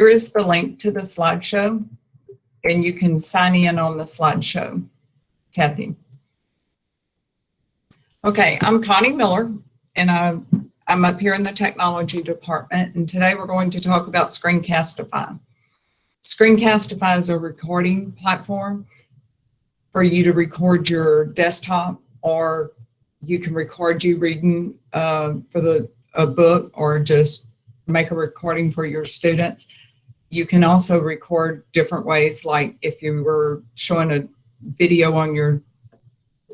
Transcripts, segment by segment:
Here is the link to the slideshow, and you can sign in on the slideshow, Kathy. Okay, I'm Connie Miller, and I'm up here in the technology department, and today we're going to talk about Screencastify. Screencastify is a recording platform for you to record your desktop, or you can record you reading for a book, or just make a recording for your students. You can also record different ways, like if you were showing a video on your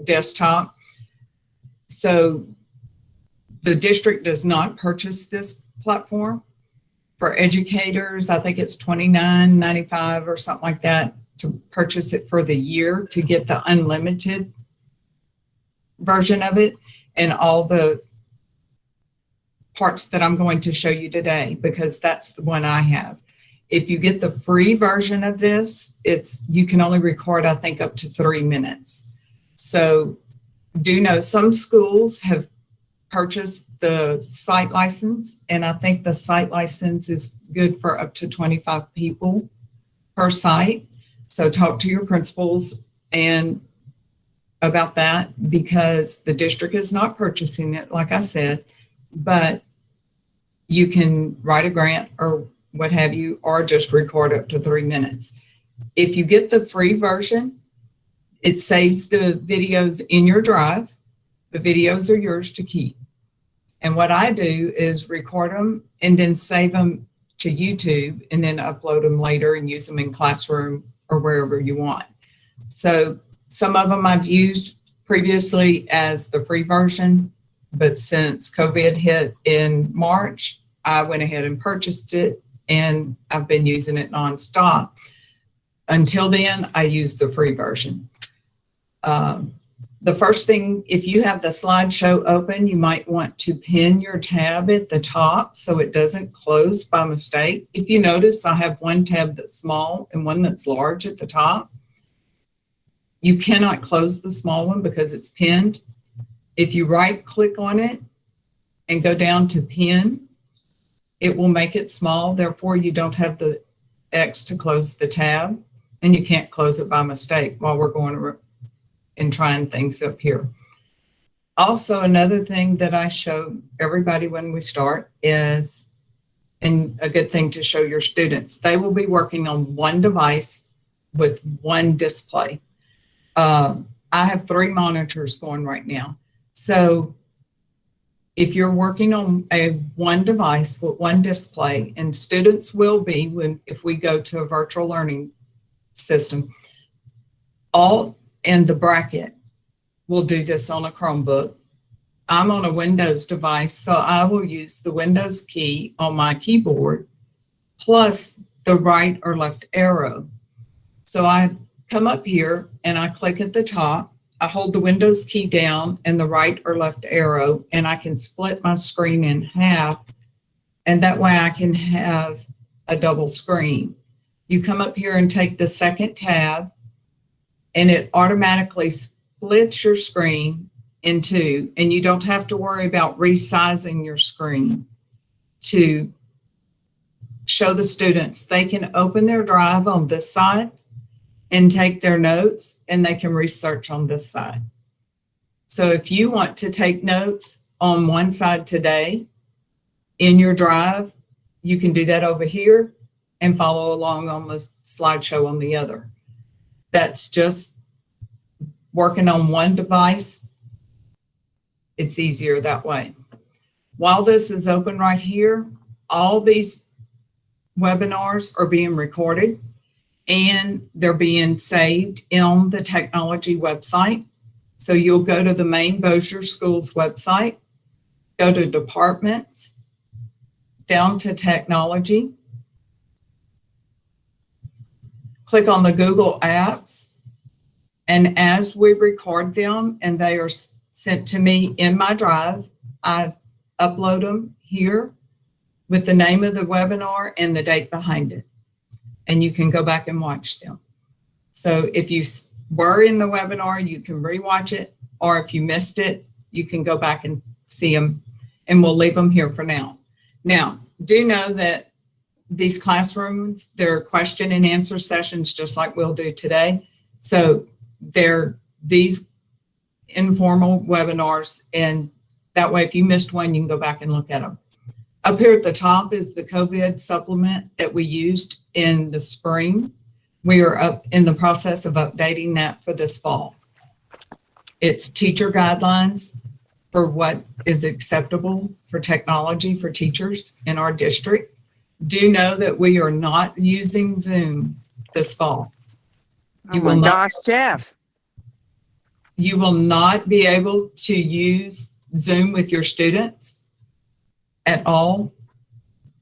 desktop. So the district does not purchase this platform. For educators, I think it's $29.95 or something like that to purchase it for the year to get the unlimited version of it and all the parts that I'm going to show you today, because that's the one I have. If you get the free version of this, you can only record, I think, up to 3 minutes. So do know some schools have purchased the site license, and I think the site license is good for up to 25 people per site. So talk to your principals and about that, because the district is not purchasing it, like I said, but you can write a grant or what have you, or just record up to 3 minutes. If you get the free version, it saves the videos in your drive. The videos are yours to keep. And what I do is record them and then save them to YouTube and then upload them later and use them in classroom or wherever you want. So some of them I've used previously as the free version, but since COVID hit in March, I went ahead and purchased it, and I've been using it nonstop. Until then, I used the free version. The first thing, if you have the slideshow open, you might want to pin your tab at the top so it doesn't close by mistake. If you notice, I have one tab that's small and one that's large at the top. You cannot close the small one because it's pinned. If you right click on it and go down to pin, it will make it small. Therefore, you don't have the X to close the tab, and you can't close it by mistake while we're going and trying things up here. Also, another thing that I show everybody when we start is, and a good thing to show your students, they will be working on one device with one display. I have 3 monitors going right now. So if you're working on one device with one display, and students will be if we go to a virtual learning system, Alt and the bracket will do this on a Chromebook. I'm on a Windows device, so I will use the Windows key on my keyboard plus the right or left arrow. So I come up here and I click at the top. I hold the Windows key down and the right or left arrow, and I can split my screen in half, and that way I can have a double screen. You come up here and take the second tab, and it automatically splits your screen in 2, and you don't have to worry about resizing your screen to show the students. They can open their drive on this side and take their notes, and they can research on this side. So if you want to take notes on one side today in your drive, you can do that over here and follow along on the slideshow on the other. That's just working on one device. It's easier that way. While this is open right here, all these webinars are being recorded, and they're being saved on the technology website. So you'll go to the main Bossier Schools website, go to departments, down to technology, click on the Google Apps, and as we record them and they are sent to me in my drive, I upload them here with the name of the webinar and the date behind it. And you can go back and watch them. So if you were in the webinar, you can rewatch it, or if you missed it, you can go back and see them, and we'll leave them here for now. Now, do know that these classrooms, they're question and answer sessions just like we'll do today. So they're these informal webinars, and that way if you missed one, you can go back and look at them. Up here at the top is the COVID supplement that we used in the spring. We are up in the process of updating that for this fall. It's teacher guidelines for what is acceptable for technology for teachers in our district. Do know that we are not using Zoom this fall. Oh my gosh, Jeff. You will not be able to use Zoom with your students at all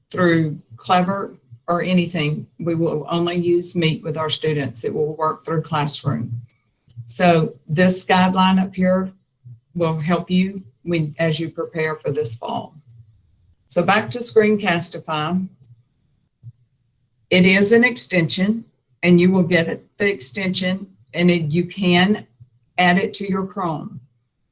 through Clever or anything. We will only use Meet with our students. It will work through Classroom. So this guideline up here will help you as you prepare for this fall. So back to Screencastify. It is an extension, and you will get the extension, and you can add it to your Chrome.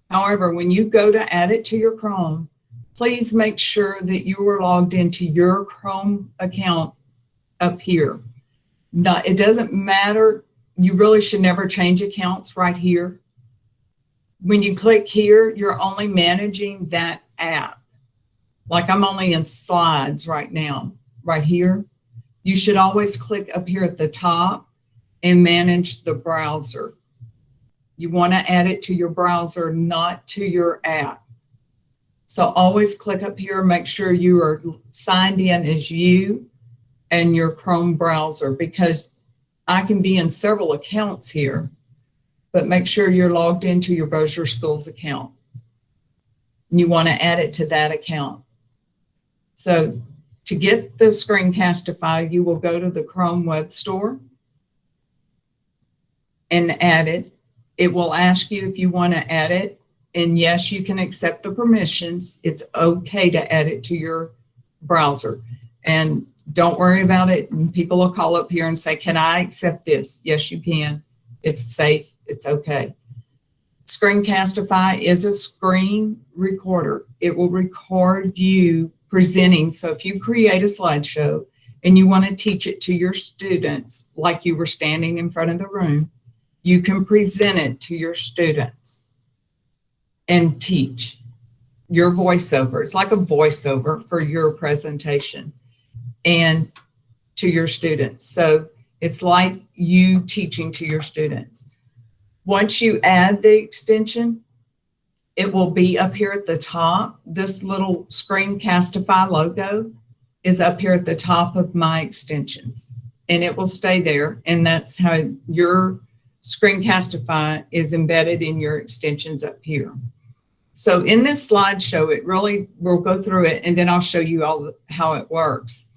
However, when you go to add it to your Chrome, please make sure that you are logged into your Chrome account up here. Now, it doesn't matter. You really should never change accounts right here. When you click here, you're only managing that app. Like I'm only in Slides right now, right here. You should always click up here at the top and manage the browser. You want to add it to your browser, not to your app. So always click up here, make sure you are signed in as you and your Chrome browser, because I can be in several accounts here, but make sure you're logged into your Bossier Schools account. You want to add it to that account. So to get the Screencastify, you will go to the Chrome Web Store and add it. It will ask you if you want to add it. And yes, you can accept the permissions. It's okay to add it to your browser. And don't worry about it. And people will call up here and say, can I accept this? Yes, you can. It's safe. It's okay. Screencastify is a screen recorder. It will record you presenting. So if you create a slideshow and you want to teach it to your students like you were standing in front of the room, you can present it to your students and teach your voiceover. It's like a voiceover for your presentation and to your students. So it's like you teaching to your students. Once you add the extension, it will be up here at the top. This little Screencastify logo is up here at the top of my extensions, and it will stay there. And that's how your Screencastify is embedded in your extensions up here. So in this slideshow, it really, we'll go through it and then I'll show you how it works.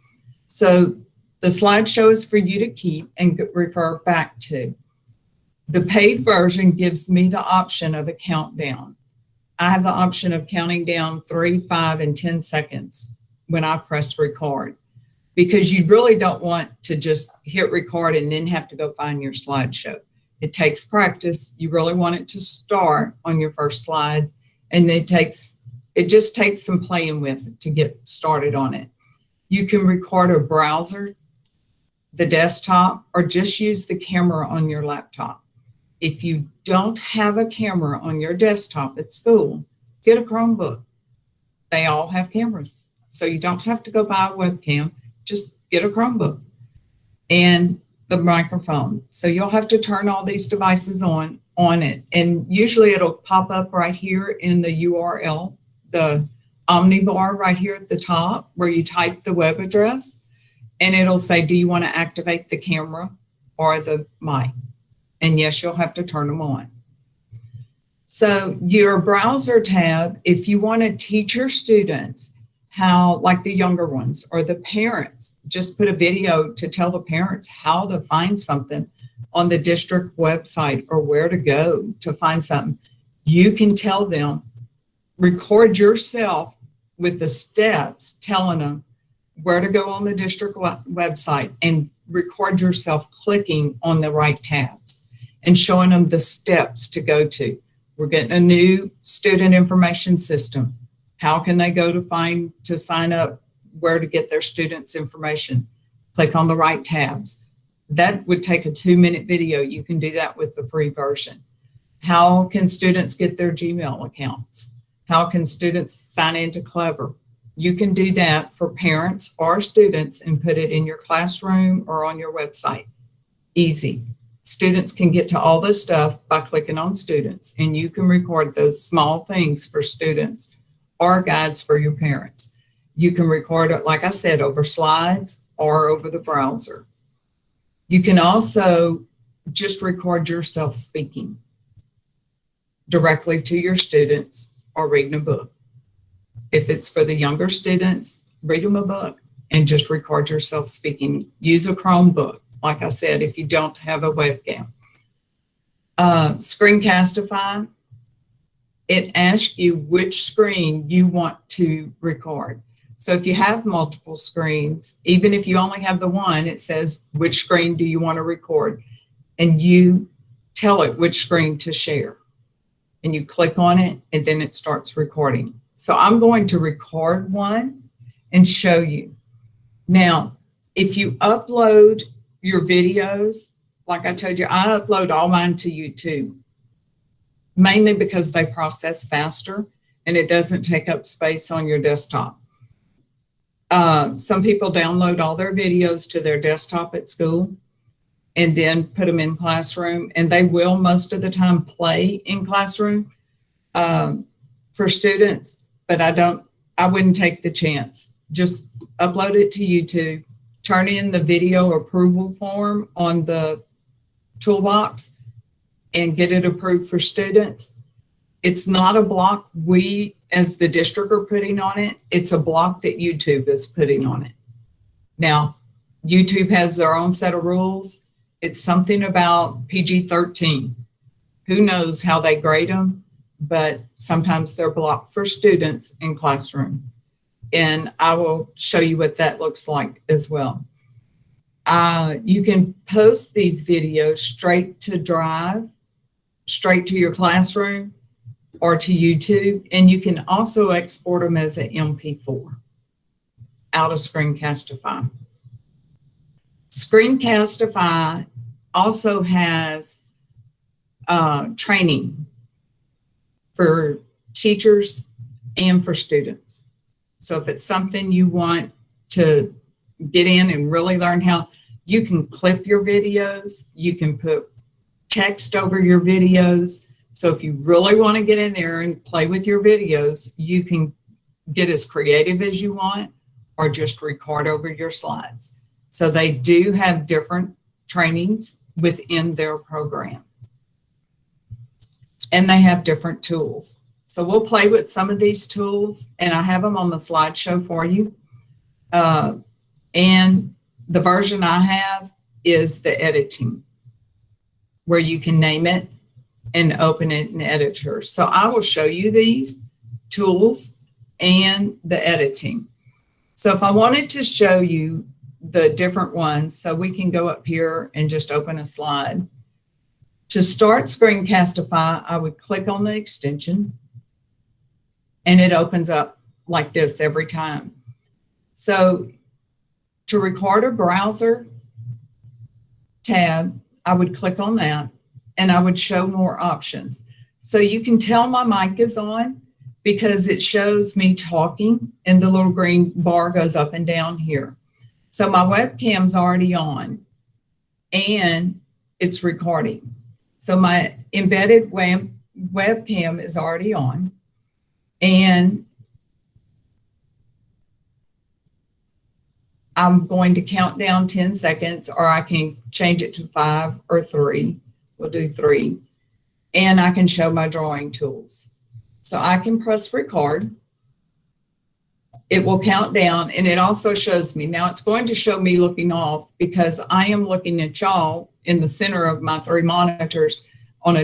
So the slideshow is for you to keep and refer back to. The paid version gives me the option of a countdown. I have the option of counting down 3, 5, and 10 seconds when I press record, because you really don't want to just hit record and then have to go find your slideshow. It takes practice. You really want it to start on your first slide, and it just takes some playing with it to get started on it. You can record a browser, the desktop, or just use the camera on your laptop. If you don't have a camera on your desktop at school, get a Chromebook. They all have cameras, so you don't have to go buy a webcam. Just get a Chromebook and the microphone. So you'll have to turn all these devices on it, and usually it'll pop up right here in the URL, the omnibar right here at the top where you type the web address, and it'll say, do you want to activate the camera or the mic? And yes, you'll have to turn them on. So your browser tab, if you want to teach your students how, like the younger ones or the parents, just put a video to tell the parents how to find something on the district website or where to go to find something. You can tell them, record yourself with the steps, telling them where to go on the district website, and record yourself clicking on the right tabs and showing them the steps to go to. We're getting a new student information system. How can they go to sign up where to get their students' information. Click on the right tabs. That would take a 2-minute video. You can do that with the free version. How can students get their Gmail accounts? How can students sign into Clever? You can do that for parents or students and put it in your classroom or on your website. Easy. Students can get to all this stuff by clicking on students, and you can record those small things for students or guides for your parents. You can record it, like I said, over slides or over the browser. You can also just record yourself speaking directly to your students or reading a book. If it's for the younger students, read them a book and just record yourself speaking. Use a Chromebook, like I said, if you don't have a webcam. Screencastify, it asks you which screen you want to record. So if you have multiple screens, even if you only have the one, it says, which screen do you want to record? And you tell it which screen to share. And you click on it, and then it starts recording. So I'm going to record one and show you. Now, if you upload your videos, like I told you, I upload all mine to YouTube, mainly because they process faster and it doesn't take up space on your desktop. Some people download all their videos to their desktop at school and then put them in classroom, and they will most of the time play in classroom for students, but I wouldn't take the chance. Just upload it to YouTube, turn in the video approval form on the toolbox and get it approved for students. It's not a block we as the district are putting on it. It's a block that YouTube is putting on it. Now, YouTube has their own set of rules. It's something about PG-13. Who knows how they grade them, but sometimes they're blocked for students in classroom. And I will show you what that looks like as well. You can post these videos straight to Drive, straight to your classroom, or to YouTube, and you can also export them as an MP4 out of Screencastify. Screencastify also has training for teachers and for students. So if it's something you want to get in and really learn how, you can clip your videos, you can put text over your videos. So if you really want to get in there and play with your videos, you can get as creative as you want or just record over your slides. So they do have different trainings within their program. And they have different tools. So we'll play with some of these tools, and I have them on the slideshow for you. And the version I have is the editing, where you can name it and open it in Editor. So I will show you these tools and the editing. So if I wanted to show you the different ones, so we can go up here and just open a slide. To start Screencastify, I would click on the extension, and it opens up like this every time. So to record a browser tab, I would click on that, and I would show more options. So you can tell my mic is on because it shows me talking, and the little green bar goes up and down here. So my webcam's already on, and it's recording. So my embedded webcam is already on, and I'm going to count down 10 seconds, or I can change it to 5 or 3. We'll do 3. And I can show my drawing tools. So I can press record. It will count down, and it also shows me. Now it's going to show me looking off because I am looking at y'all in the center of my 3 monitors on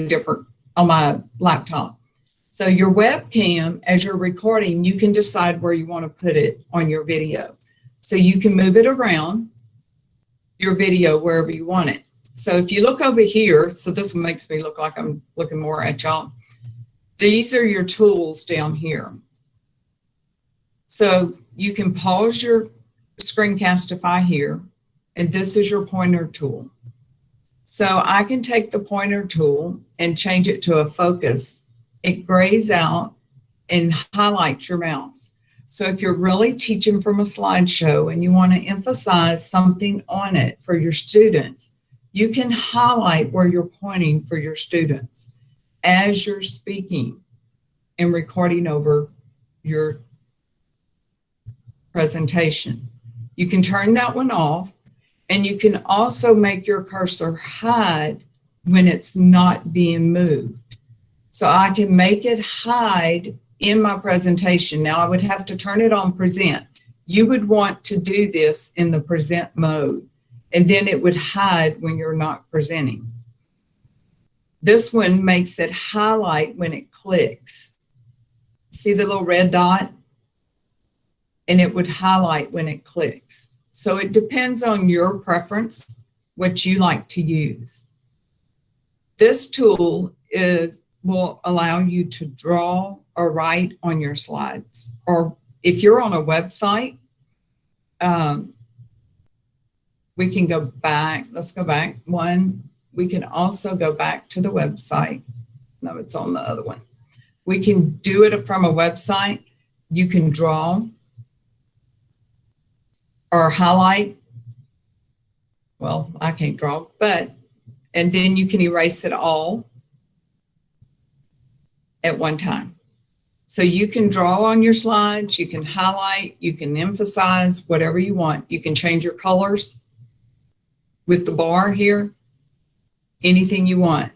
my laptop. So your webcam, as you're recording, you can decide where you want to put it on your video. So you can move it around your video wherever you want it. So if you look over here, so this one makes me look like I'm looking more at y'all. These are your tools down here. So you can pause your Screencastify here, and this is your pointer tool. So I can take the pointer tool and change it to a focus. It grays out and highlights your mouse. So if you're really teaching from a slideshow and you want to emphasize something on it for your students, you can highlight where you're pointing for your students as you're speaking and recording over your presentation. You can turn that one off, and you can also make your cursor hide when it's not being moved. So I can make it hide in my presentation. Now I would have to turn it on present. You would want to do this in the present mode, and then it would hide when you're not presenting. This one makes it highlight when it clicks. See the little red dot? And it would highlight when it clicks. So it depends on your preference, what you like to use. This tool will allow you to draw or write on your slides. Or if you're on a website, we can go back. Let's go back one. We can also go back to the website. No, it's on the other one. We can do it from a website. You can draw or highlight. Well, I can't draw, and then you can erase it all at one time. So you can draw on your slides, you can highlight, you can emphasize, whatever you want. You can change your colors with the bar here, anything you want.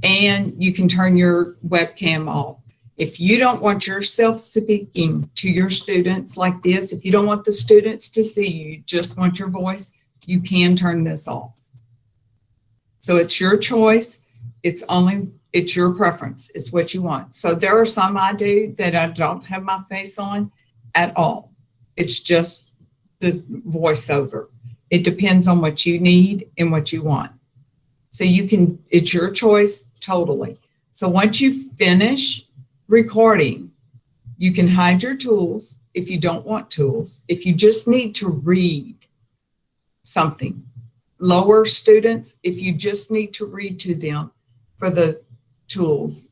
And you can turn your webcam off. If you don't want yourself speaking to your students like this, if you don't want the students to see you, just want your voice, you can turn this off. So it's your choice. It's your preference. It's what you want. So there are some I do that I don't have my face on at all. It's just the voiceover. It depends on what you need and what you want. So it's your choice totally. So once you finish recording, you can hide your tools if you don't want tools. If you just need to read something, lower students, if you just need to read to them for the tools,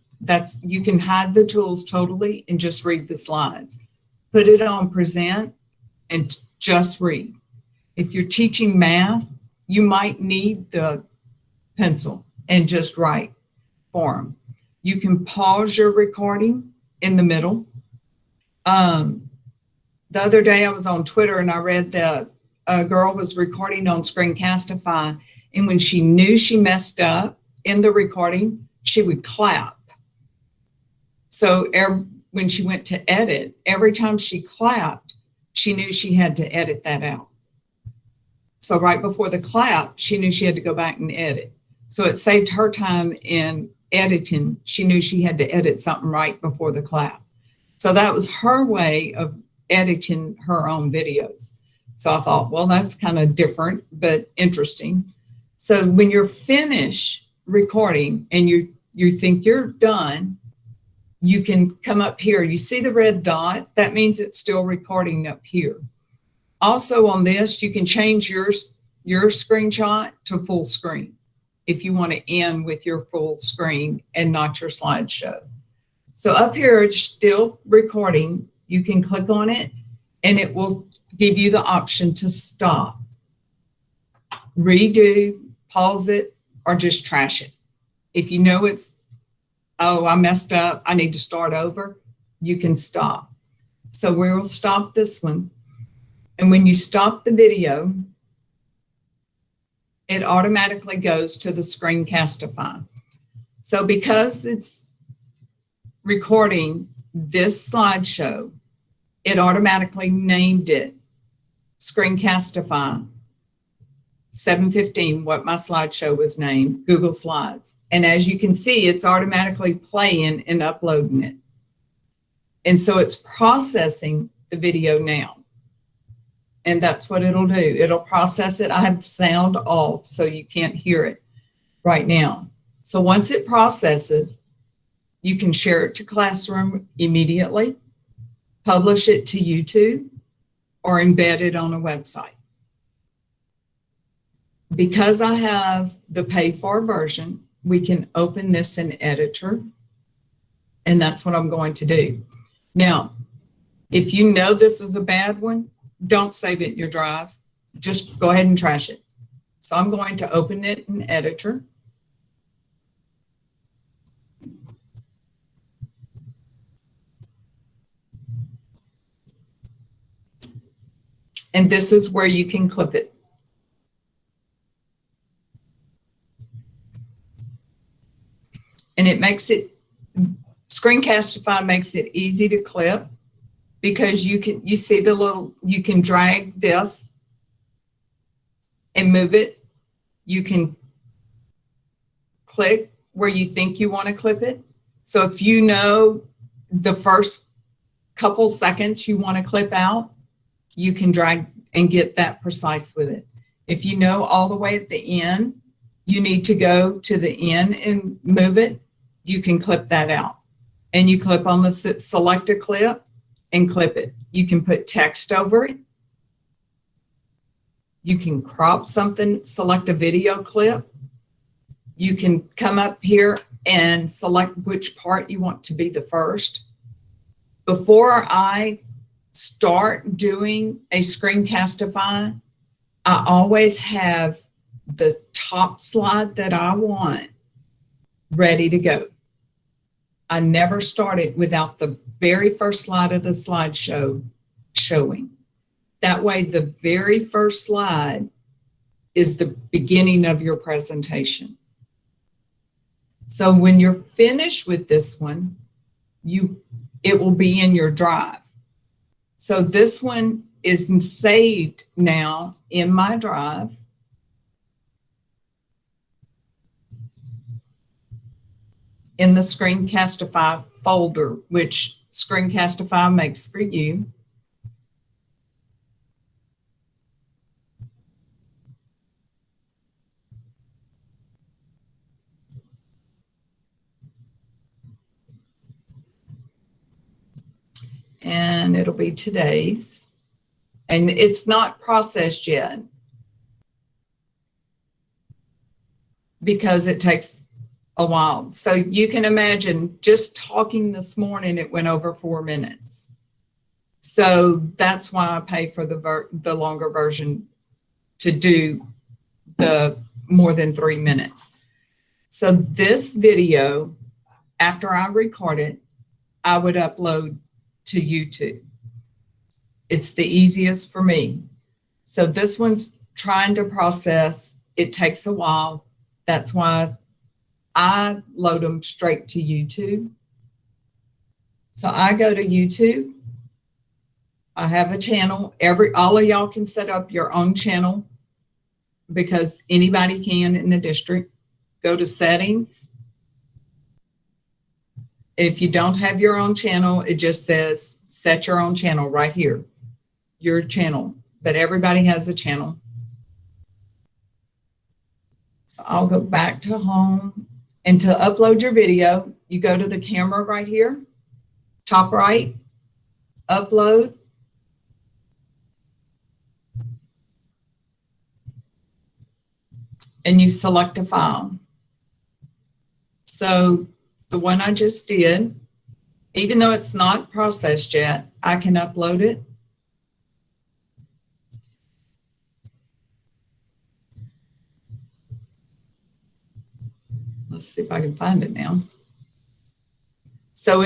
you can hide the tools totally and just read the slides. Put it on present and just read. If you're teaching math, you might need the pencil and just write for them. You can pause your recording in the middle. The other day I was on Twitter and I read that a girl was recording on Screencastify, and when she knew she messed up in the recording, she would clap. So when she went to edit, every time she clapped, she knew she had to edit that out. So right before the clap, she knew she had to go back and edit. So it saved her time in editing. She knew she had to edit something right before the clap. So that was her way of editing her own videos. So I thought, well, that's kind of different, but interesting. So when you're finished recording and you think you're done, you can come up here. You see the red dot? That means it's still recording up here. Also on this, you can change your screenshot to full screen if you want to end with your full screen and not your slideshow. So up here, it's still recording. You can click on it and it will give you the option to stop, redo, pause it, or just trash it. If you know oh, I messed up, I need to start over, you can stop. So we will stop this one. And when you stop the video, it automatically goes to the Screencastify. So because it's recording this slideshow, it automatically named it Screencastify 715, what my slideshow was named, Google Slides. And as you can see, it's automatically playing and uploading it. And so it's processing the video now. And that's what it'll do. It'll process it. I have the sound off, so you can't hear it right now. So once it processes, you can share it to Classroom immediately. publish it to YouTube, or embed it on a website. Because I have the pay-for version, we can open this in Editor, and that's what I'm going to do. Now, if you know this is a bad one, don't save it in your drive. Just go ahead and trash it. So I'm going to open it in Editor. And this is where you can clip it. And it makes it, Screencastify makes it easy to clip because you see the little, you can drag this and move it. You can click where you think you want to clip it. So if you know the first couple seconds you want to clip out, you can drag and get that precise with it. If you know all the way at the end, you need to go to the end and move it, you can clip that out. And you clip on the select a clip and clip it. You can put text over it. You can crop something, select a video clip. You can come up here and select which part you want to be the first. Before I start doing a Screencastify, I always have the top slide that I want ready to go. I never start it without the very first slide of the slideshow showing. That way, the very first slide is the beginning of your presentation. So when you're finished with this one, it will be in your drive. So this one is saved now in my drive. In the Screencastify folder, which Screencastify makes for you. And it'll be today's. And it's not processed yet because it takes a while. So you can imagine just talking this morning, it went over 4 minutes. So that's why I pay for the longer version to do the more than 3 minutes. So this video, after I record it, I would upload to YouTube. It's the easiest for me. So this one's trying to process. It takes a while. That's why I load them straight to YouTube. So I go to YouTube. I have a channel. All of y'all can set up your own channel because anybody can in the district. Go to settings. If you don't have your own channel, it just says set your own channel right here. Your channel, but everybody has a channel. So I'll go back to home. And to upload your video, you go to the camera right here, top right, upload. And you select a file. So the one I just did, even though it's not processed yet, I can upload it. Let's see if I can find it now. So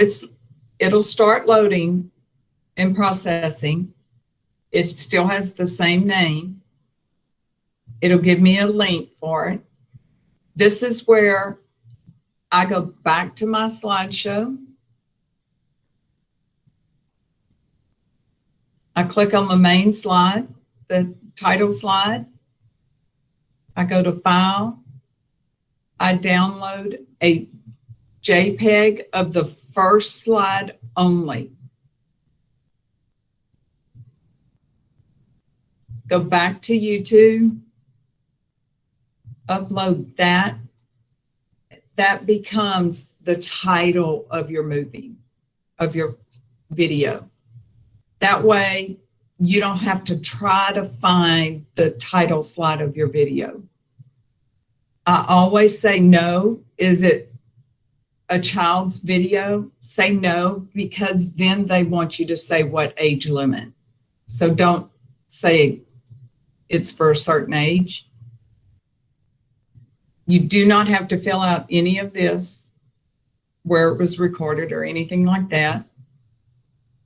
it'll start loading and processing. It still has the same name. It'll give me a link for it. This is where I go back to my slideshow. I click on the main slide, the title slide. I go to File. I download a JPEG of the first slide only. Go back to YouTube, upload that. That becomes the title of your movie, of your video. That way you don't have to try to find the title slide of your video. I always say no. Is it a child's video? Say no, because then they want you to say what age limit. So don't say it's for a certain age. You do not have to fill out any of this, where it was recorded or anything like that.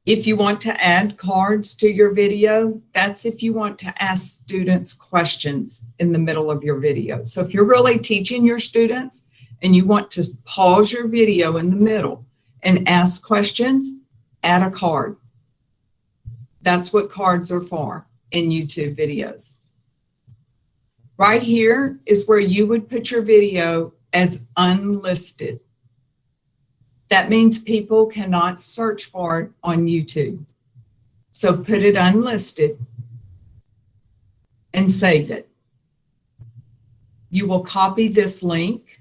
If you want to add cards to your video, that's if you want to ask students questions in the middle of your video. So if you're really teaching your students and you want to pause your video in the middle and ask questions, add a card. That's what cards are for in YouTube videos. Right here is where you would put your video as unlisted. That means people cannot search for it on YouTube. So put it unlisted and save it. You will copy this link,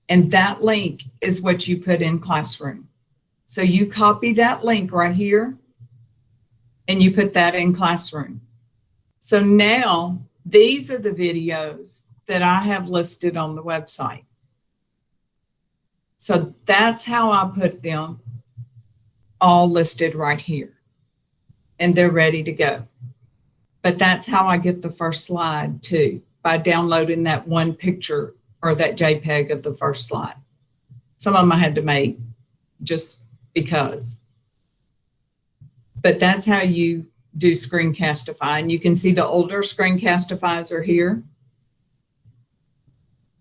and that link is what you put in Classroom. So you copy that link right here and you put that in Classroom. So now these are the videos that I have listed on the website. So that's how I put them all listed right here. And they're ready to go. But that's how I get the first slide too, by downloading that one picture or that JPEG of the first slide. Some of them I had to make just because. But that's how you do Screencastify. And you can see the older Screencastifys are here.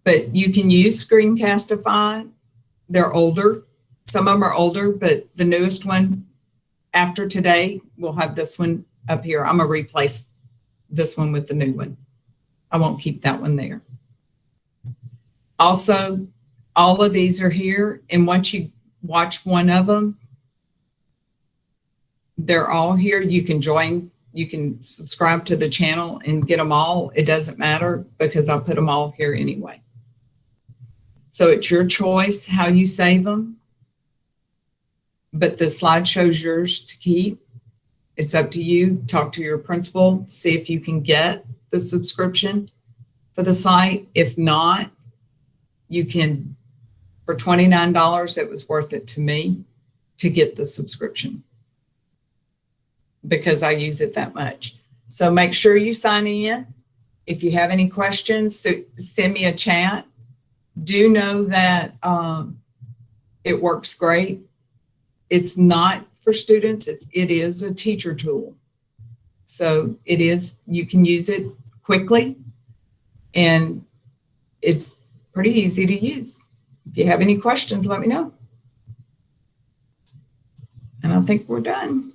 But you can use Screencastify. They're older. Some of them are older, but the newest one after today, we'll have this one up here. I'm going to replace this one with the new one. I won't keep that one there. Also, all of these are here. And once you watch one of them, they're all here. You can join, you can subscribe to the channel and get them all. It doesn't matter because I'll put them all here anyway. So it's your choice how you save them, but the slideshow's yours to keep. It's up to you. Talk to your principal, see if you can get the subscription for the site. If not, you can, for $29, it was worth it to me to get the subscription because I use it that much. So make sure you sign in. If you have any questions, send me a chat. Do know that it works great. It's not for students. It is a teacher tool. So it is, you can use it quickly and it's pretty easy to use. If you have any questions, let me know. And I think we're done.